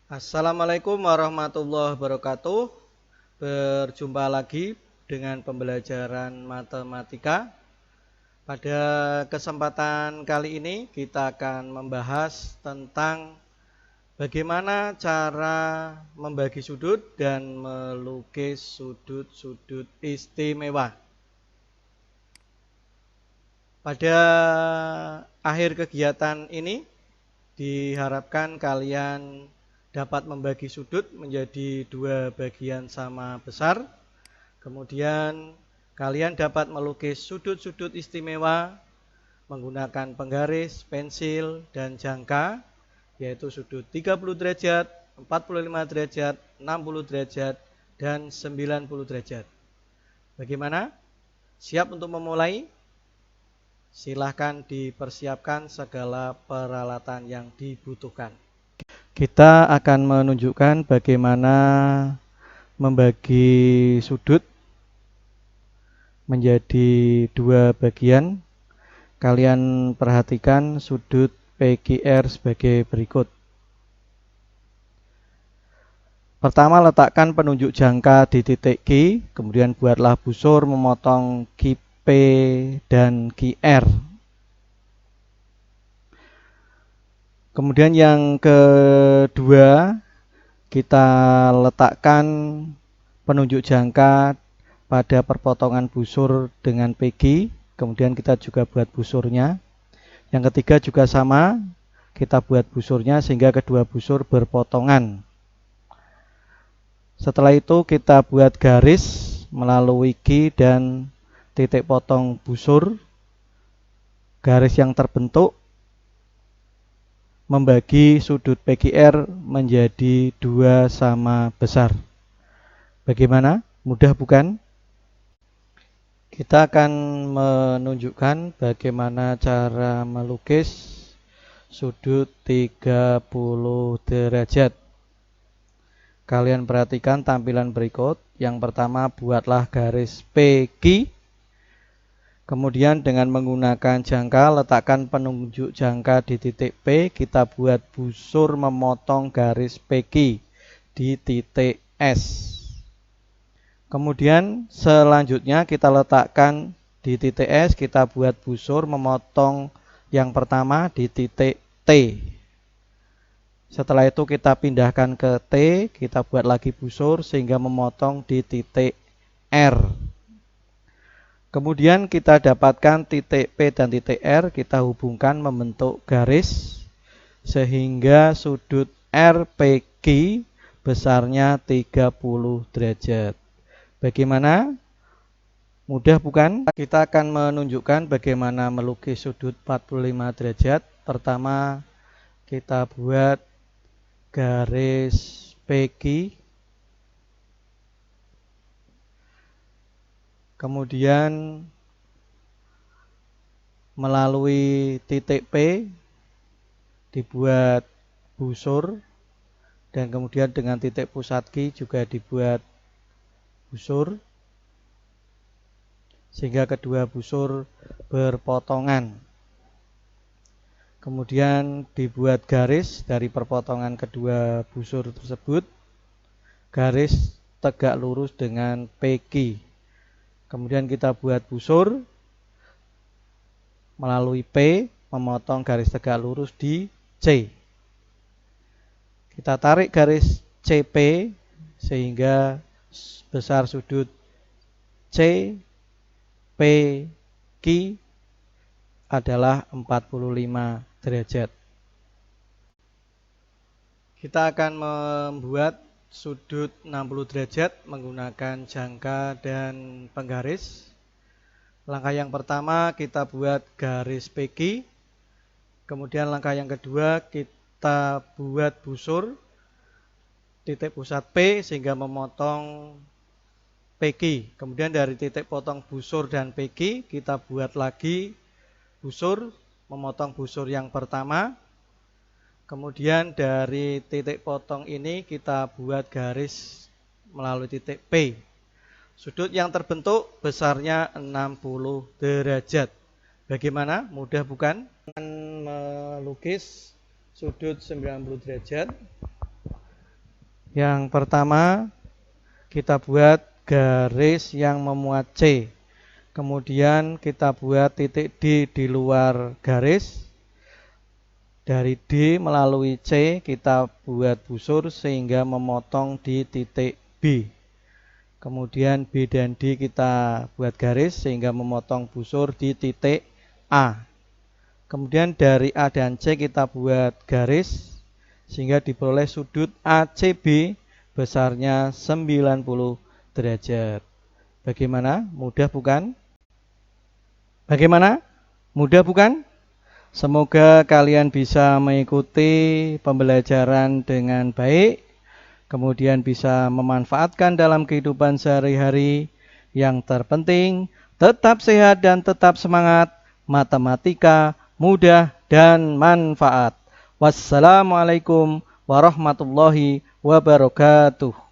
Assalamualaikum warahmatullahi wabarakatuh. Berjumpa lagi dengan pembelajaran matematika. Pada kesempatan kali ini kita akan membahas tentang bagaimana cara membagi sudut dan melukis sudut-sudut istimewa. Pada akhir kegiatan ini diharapkan kalian dapat membagi sudut menjadi dua bagian sama besar. Kemudian kalian dapat melukis sudut-sudut istimewa menggunakan penggaris, pensil, dan jangka, yaitu sudut 30 derajat, 45 derajat, 60 derajat, dan 90 derajat. Bagaimana? Siap untuk memulai? Silahkan dipersiapkan segala peralatan yang dibutuhkan. Kita akan menunjukkan bagaimana membagi sudut menjadi dua bagian. Kalian perhatikan sudut PQR sebagai berikut. Pertama, letakkan penunjuk jangka di titik Q, kemudian buatlah busur memotong QP dan QR. Kemudian yang kedua, kita letakkan penunjuk jangka pada perpotongan busur dengan PQ, kemudian kita juga buat busurnya. Yang ketiga juga sama, kita buat busurnya sehingga kedua busur berpotongan. Setelah itu kita buat garis melalui Q dan titik potong busur. Garis yang terbentuk membagi sudut PQR menjadi dua sama besar. Bagaimana? Mudah bukan? Kita akan menunjukkan bagaimana cara melukis sudut 30 derajat. Kalian perhatikan tampilan berikut. Yang pertama, buatlah garis PQ. Kemudian dengan menggunakan jangka, letakkan penunjuk jangka di titik P. Kita buat busur memotong garis PQ di titik S. Kemudian selanjutnya kita letakkan di titik S. Kita buat busur memotong yang pertama di titik T. Setelah itu kita pindahkan ke T. Kita buat lagi busur sehingga memotong di titik R. Kemudian kita dapatkan titik P dan titik R, kita hubungkan membentuk garis sehingga sudut RPQ besarnya 30 derajat. Bagaimana? Mudah bukan? Kita akan menunjukkan bagaimana melukis sudut 45 derajat. Pertama, kita buat garis PQ. Kemudian melalui titik P dibuat busur dan kemudian dengan titik pusat Q juga dibuat busur sehingga kedua busur berpotongan. Kemudian dibuat garis dari perpotongan kedua busur tersebut, garis tegak lurus dengan PQ. Kemudian kita buat busur melalui P, memotong garis tegak lurus di C. Kita tarik garis CP sehingga besar sudut C, P, Q adalah 45 derajat. Kita akan membuat sudut 60 derajat menggunakan jangka dan penggaris. Langkah yang pertama kita buat garis PQ. Kemudian langkah yang kedua kita buat busur titik pusat P sehingga memotong PQ. Kemudian dari titik potong busur dan PQ kita buat lagi busur, memotong busur yang pertama. Kemudian dari titik potong ini kita buat garis melalui titik P. Sudut yang terbentuk besarnya 60 derajat. Bagaimana? Mudah bukan? Melukis sudut 90 derajat. Yang pertama, kita buat garis yang memuat C. Kemudian kita buat titik D di luar garis. Dari D melalui C kita buat busur sehingga memotong di titik B. Kemudian B dan D kita buat garis sehingga memotong busur di titik A. Kemudian dari A dan C kita buat garis sehingga diperoleh sudut ACB besarnya 90 derajat. Bagaimana? Mudah bukan? Bagaimana? Mudah bukan? Semoga kalian bisa mengikuti pembelajaran dengan baik, kemudian bisa memanfaatkan dalam kehidupan sehari-hari. Yang terpenting, tetap sehat dan tetap semangat. Matematika mudah dan manfaat. Wassalamualaikum warahmatullahi wabarakatuh.